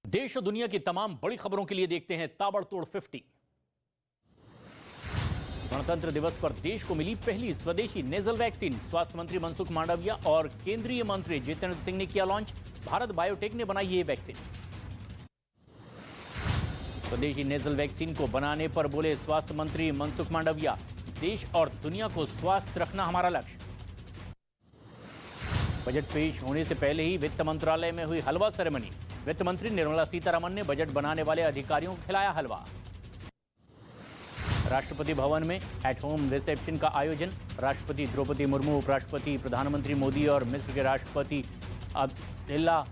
देश और दुनिया की तमाम बड़ी खबरों के लिए देखते हैं ताबड़तोड़ 50। गणतंत्र दिवस पर देश को मिली पहली स्वदेशी नेजल वैक्सीन। स्वास्थ्य मंत्री मनसुख मांडविया और केंद्रीय मंत्री जितेंद्र सिंह ने किया लॉन्च। भारत बायोटेक ने बनाई ये वैक्सीन। स्वदेशी नेजल वैक्सीन को बनाने पर बोले स्वास्थ्य मंत्री मनसुख मांडविया, देश और दुनिया को स्वस्थ रखना हमारा लक्ष्य। बजट पेश होने से पहले ही वित्त मंत्रालय में हुई हलवा सेरेमनी। वित्त मंत्री निर्मला सीतारमण ने बजट बनाने वाले अधिकारियों को खिलाया हलवा। राष्ट्रपति भवन में एट होम रिसेप्शन का आयोजन। राष्ट्रपति द्रौपदी मुर्मू, उपराष्ट्रपति, प्रधानमंत्री मोदी और मिस्र के राष्ट्रपति अब्दुल्ला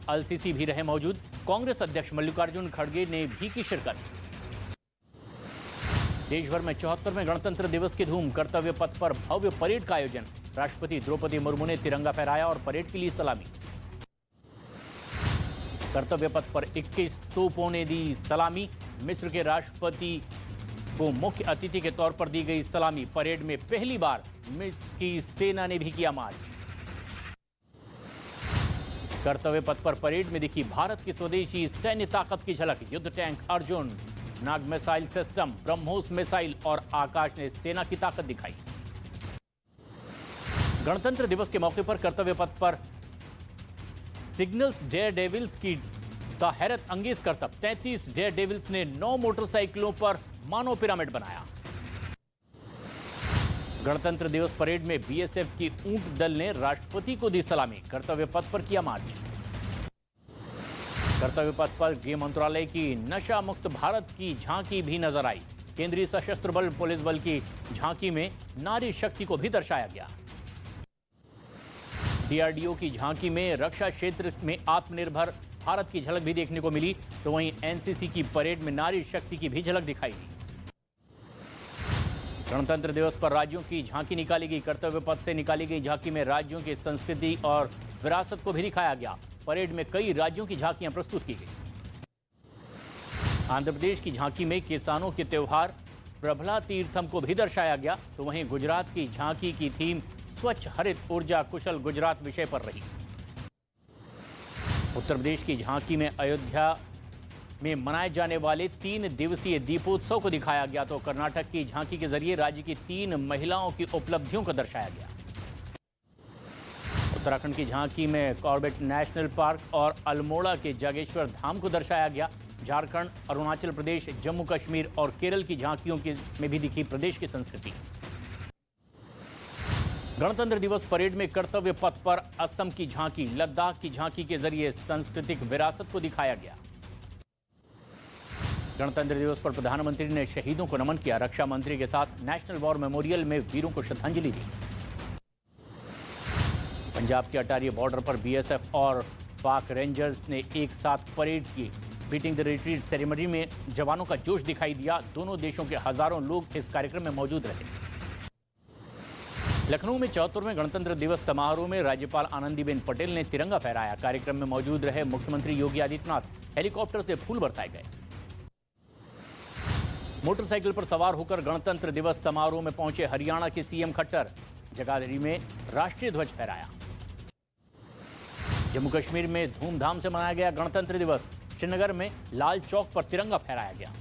अल सीसी भी रहे मौजूद। कांग्रेस अध्यक्ष मल्लिकार्जुन खड़गे ने भी की शिरकत। देश भर में 74वें गणतंत्र दिवस की धूम। कर्तव्य पथ पर भव्य परेड का आयोजन। राष्ट्रपति द्रौपदी मुर्मू ने तिरंगा फहराया और परेड के लिए सलामी। कर्तव्य पथ पर 21 तोपों ने दी सलामी। मिस्र के राष्ट्रपति को मुख्य अतिथि के तौर पर दी गई सलामी। परेड में पहली बार मिस्र की सेना ने भी किया मार्च। कर्तव्य पथ पर परेड में दिखी भारत की स्वदेशी सैन्य ताकत की झलक। युद्ध टैंक अर्जुन, नाग मिसाइल सिस्टम, ब्रह्मोस मिसाइल और आकाश ने सेना की ताकत दिखाई। गणतंत्र दिवस के मौके पर कर्तव्य पथ पर सिग्नल्स डेयर डेविल्स का हैरत अंगेज करतब। 33 डेयर डेविल्स ने 9 मोटरसाइकिलों पर मानव पिरामिड बनाया। गणतंत्र दिवस परेड में बीएसएफ की ऊंट दल ने राष्ट्रपति को दी सलामी। कर्तव्य पथ पर किया मार्च। कर्तव्य पथ पर गृह मंत्रालय की नशा मुक्त भारत की झांकी भी नजर आई। केंद्रीय सशस्त्र बल पुलिस बल की झांकी में नारी शक्ति को भी दर्शाया गया। डीआरडीओ की झांकी में रक्षा क्षेत्र में आत्मनिर्भर भारत की झलक भी देखने को मिली, तो वहीं एनसीसी की परेड में नारी शक्ति की भी झलक दिखाई दी। गणतंत्र दिवस पर राज्यों की झांकी निकाली गई। कर्तव्य पथ से निकाली गई झांकी में राज्यों की संस्कृति और विरासत को भी दिखाया गया। परेड में कई राज्यों की झांकियां प्रस्तुत की गई। आंध्र प्रदेश की झांकी में किसानों के त्योहार प्रभला तीर्थम को भी दर्शाया गया, तो वहीं गुजरात की झांकी की थीम स्वच्छ हरित ऊर्जा कुशल गुजरात विषय पर रही। उत्तर प्रदेश की झांकी में अयोध्या में मनाए जाने वाले 3 दिवसीय दीपोत्सव को दिखाया गया, तो कर्नाटक की झांकी के जरिए राज्य की 3 महिलाओं की उपलब्धियों को दर्शाया गया। उत्तराखंड की झांकी में कॉर्बेट नेशनल पार्क और अल्मोड़ा के जागेश्वर धाम को दर्शाया गया। झारखंड, अरुणाचल प्रदेश, जम्मू कश्मीर और केरल की झांकियों में भी दिखी प्रदेश की संस्कृति। गणतंत्र दिवस परेड में कर्तव्य पथ पर असम की झांकी, लद्दाख की झांकी के जरिए सांस्कृतिक विरासत को दिखाया गया। गणतंत्र दिवस पर प्रधानमंत्री ने शहीदों को नमन किया। रक्षा मंत्री के साथ नेशनल वॉर मेमोरियल में वीरों को श्रद्धांजलि दी। पंजाब के अटारी बॉर्डर पर बीएसएफ और पाक रेंजर्स ने एक साथ परेड की। बीटिंग द रिट्रीट सेरेमनी में जवानों का जोश दिखाई दिया। दोनों देशों के हजारों लोग इस कार्यक्रम में मौजूद रहे। लखनऊ में 74वें गणतंत्र दिवस समारोह में राज्यपाल आनंदीबेन पटेल ने तिरंगा फहराया। कार्यक्रम में मौजूद रहे मुख्यमंत्री योगी आदित्यनाथ हेलीकॉप्टर से फूल बरसाए गए। मोटरसाइकिल पर सवार होकर गणतंत्र दिवस समारोह में पहुंचे हरियाणा के सीएम खट्टर। जगाधरी में राष्ट्रीय ध्वज फहराया। जम्मू कश्मीर में धूमधाम से मनाया गया गणतंत्र दिवस। श्रीनगर में लाल चौक पर तिरंगा फहराया गया।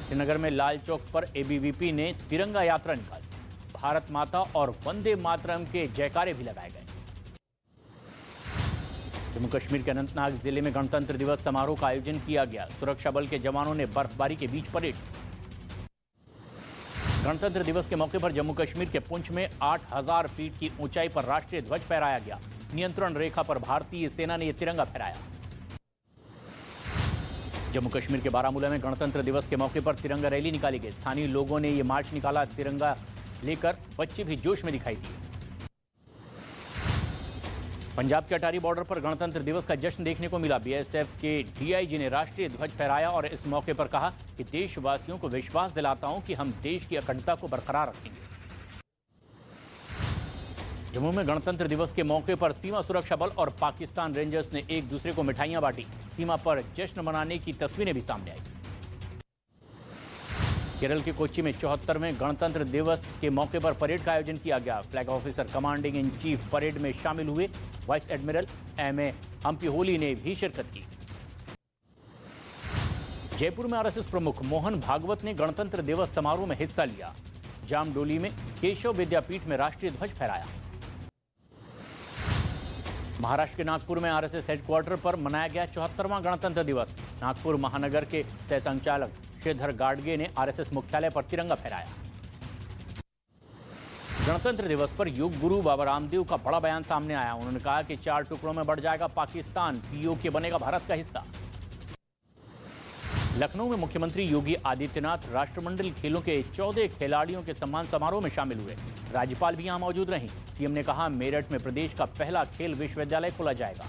श्रीनगर में लाल चौक पर एबीवीपी ने तिरंगा यात्रा निकाली। भारत माता और वंदे मातरम के जयकारे भी लगाए गए। जम्मू कश्मीर के अनंतनाग जिले में गणतंत्र दिवस समारोह का आयोजन किया गया। सुरक्षा बल के जवानों ने बर्फबारी के बीच परेड। गणतंत्र दिवस के मौके पर जम्मू कश्मीर के पुंछ में 8000 फीट की ऊंचाई पर राष्ट्रीय ध्वज फहराया गया। नियंत्रण रेखा पर भारतीय सेना ने यह तिरंगा फहराया। जम्मू कश्मीर के बारामूला में गणतंत्र दिवस के मौके पर तिरंगा रैली निकाली गई। स्थानीय लोगों ने यह मार्च निकाला। तिरंगा लेकर बच्चे भी जोश में दिखाई दिए। पंजाब के अटारी बॉर्डर पर गणतंत्र दिवस का जश्न देखने को मिला। बीएसएफ के डीआईजी ने राष्ट्रीय ध्वज फहराया और इस मौके पर कहा कि देशवासियों को विश्वास दिलाता हूं कि हम देश की अखंडता को बरकरार रखेंगे। जम्मू में गणतंत्र दिवस के मौके पर सीमा सुरक्षा बल और पाकिस्तान रेंजर्स ने एक दूसरे को मिठाइयां बांटी। सीमा पर जश्न मनाने की तस्वीरें भी सामने आई। केरल के कोच्चि में 74वें गणतंत्र दिवस के मौके पर परेड का आयोजन किया गया। Flag officer commanding in chief parade में शामिल हुए। Vice admiral MA. हम्पी ने भी शिरकत की। जयपुर में आरएसएस प्रमुख मोहन भागवत ने गणतंत्र दिवस समारोह में हिस्सा लिया। जामडोली में केशव विद्यापीठ में राष्ट्रीय ध्वज फहराया। महाराष्ट्र के नागपुर में आरएसएस हेडक्वार्टर पर मनाया गया 74वां गणतंत्र दिवस। नागपुर महानगर के सह संचालक श्रीधर गाडगे ने आरएसएस मुख्यालय पर तिरंगा फहराया। गणतंत्र दिवस पर योग गुरु बाबा रामदेव का बड़ा बयान सामने आया। उन्होंने कहा कि 4 टुकड़ों में बढ़ जाएगा पाकिस्तान, पीओके बनेगा भारत का हिस्सा। लखनऊ में मुख्यमंत्री योगी आदित्यनाथ राष्ट्रमंडल खेलों के 14 खिलाड़ियों के सम्मान समारोह में शामिल हुए। राज्यपाल भी यहां मौजूद रहीं। सीएम ने कहा, मेरठ में प्रदेश का पहला खेल विश्वविद्यालय खोला जाएगा।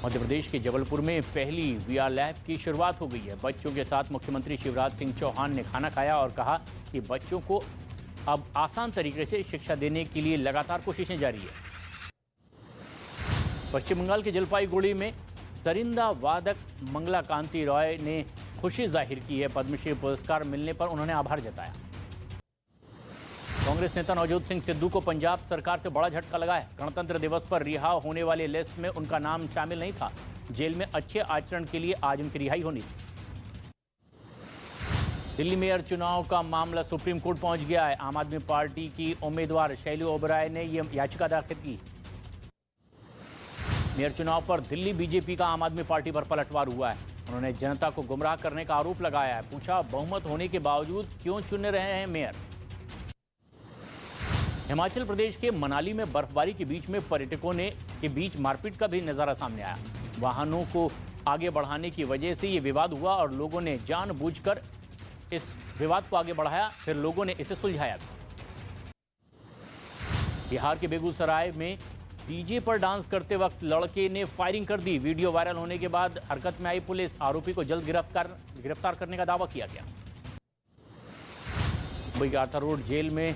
मध्य प्रदेश के जबलपुर में पहली वीआर लैब की शुरुआत हो गई है। बच्चों के साथ मुख्यमंत्री शिवराज सिंह चौहान ने खाना खाया और कहा कि बच्चों को अब आसान तरीके से शिक्षा देने के लिए लगातार कोशिशें जारी है। पश्चिम बंगाल के जलपाईगुड़ी में सरिंदा वादक मंगला कांति रॉय ने खुशी जाहिर की है। पद्मश्री पुरस्कार मिलने पर उन्होंने आभार जताया। कांग्रेस नेता नवजोत सिंह सिद्धू को पंजाब सरकार से बड़ा झटका लगा है। गणतंत्र दिवस पर रिहा होने वाली लिस्ट में उनका नाम शामिल नहीं था। जेल में अच्छे आचरण के लिए आज उनकी रिहाई होनी थी। दिल्ली मेयर चुनाव का मामला सुप्रीम कोर्ट पहुंच गया है। आम आदमी पार्टी की उम्मीदवार शैली ओबराय ने यह याचिका दाखिल की। मेयर चुनाव पर दिल्ली बीजेपी का आम आदमी पार्टी पर पलटवार हुआ है। उन्होंने जनता को गुमराह करने का आरोप लगाया है। पूछा, बहुमत होने के बावजूद क्यों चुन रहे हैं मेयर। हिमाचल प्रदेश के मनाली में बर्फबारी के बीच में पर्यटकों के बीच मारपीट का भी नजारा सामने आया। वाहनों को आगे बढ़ाने की वजह से ये विवाद हुआ और लोगों ने जानबूझकर इस विवाद को आगे बढ़ाया, फिर लोगों ने इसे सुलझाया। बिहार के बेगूसराय में डीजे पर डांस करते वक्त लड़के ने फायरिंग कर दी। वीडियो वायरल होने के बाद हरकत में आई पुलिस। आरोपी को जल्द गिरफ्तार करने का दावा किया गया। मुंबई के आर्थर रोड जेल में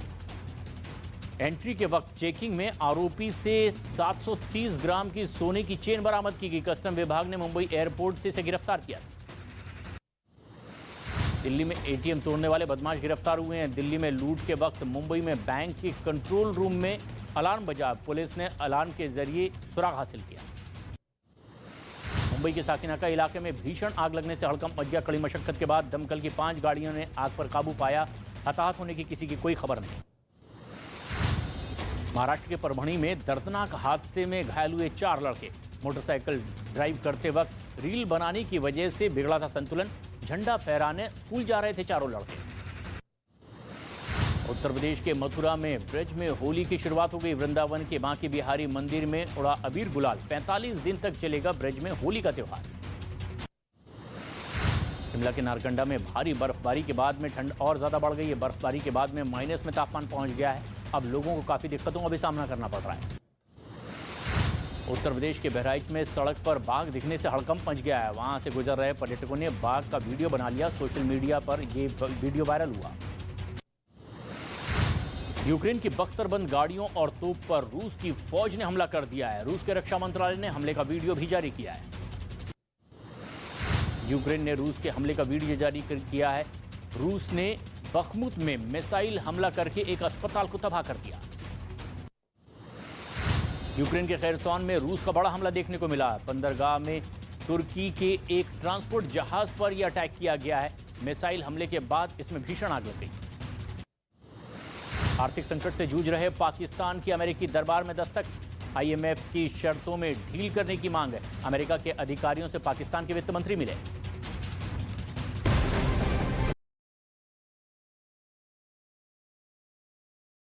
एंट्री के वक्त चेकिंग में आरोपी से 730 ग्राम की सोने की चेन बरामद की गई। कस्टम विभाग ने मुंबई एयरपोर्ट से इसे गिरफ्तार किया। दिल्ली में एटीएम तोड़ने वाले बदमाश गिरफ्तार हुए हैं। दिल्ली में लूट के वक्त मुंबई में बैंक के कंट्रोल रूम में अलार्म बजा। पुलिस ने अलार्म के जरिए सुराग हासिल किया। मुंबई के साकिनाका इलाके में भीषण आग लगने से हड़कंप मच गया। कड़ी मशक्कत के बाद दमकल की 5 गाड़ियों ने आग पर काबू पाया। हताहत होने की किसी की कोई खबर नहीं। महाराष्ट्र के परभणी में दर्दनाक हादसे में घायल हुए 4 लड़के। मोटरसाइकिल ड्राइव करते वक्त रील बनाने की वजह से बिगड़ा था संतुलन। झंडा फहराने स्कूल जा रहे थे चारों लड़के। उत्तर प्रदेश के मथुरा में ब्रज में होली की शुरुआत हो गई। वृंदावन के बांके बिहारी मंदिर में उड़ा अबीर गुलाल। 45 दिन तक चलेगा ब्रज में होली का त्योहार। शिमला के नारकंडा में भारी बर्फबारी के बाद में ठंड और ज्यादा बढ़ गई है। बर्फबारी के बाद में माइनस में तापमान पहुंच गया है। अब लोगों को काफी दिक्कतों का भी सामना करना पड़ रहा है। उत्तर प्रदेश के बहराइच में सड़क पर बाघ दिखने से हड़कंप मच गया है। वहां से गुजर रहे पर्यटकों ने बाघ का वीडियो बना लिया। सोशल मीडिया पर यह वीडियो वायरल हुआ। यूक्रेन की बख्तरबंद गाड़ियों और तोप पर रूस की फौज ने हमला कर दिया है। रूस के रक्षा मंत्रालय ने हमले का वीडियो भी जारी किया है। यूक्रेन ने रूस के हमले का वीडियो जारी किया है। रूस ने बखमुत में मिसाइल हमला करके एक अस्पताल को तबाह कर दिया। यूक्रेन के खैरसॉन में रूस का बड़ा हमला देखने को मिला। बंदरगाह में तुर्की के एक ट्रांसपोर्ट जहाज पर यह अटैक किया गया है। मिसाइल हमले के बाद इसमें भीषण आग लग गई। आर्थिक संकट से जूझ रहे पाकिस्तान की अमेरिकी दरबार में दस्तक। आईएमएफ की शर्तों में ढील करने की मांग है। अमेरिका के अधिकारियों से पाकिस्तान के वित्त मंत्री मिले।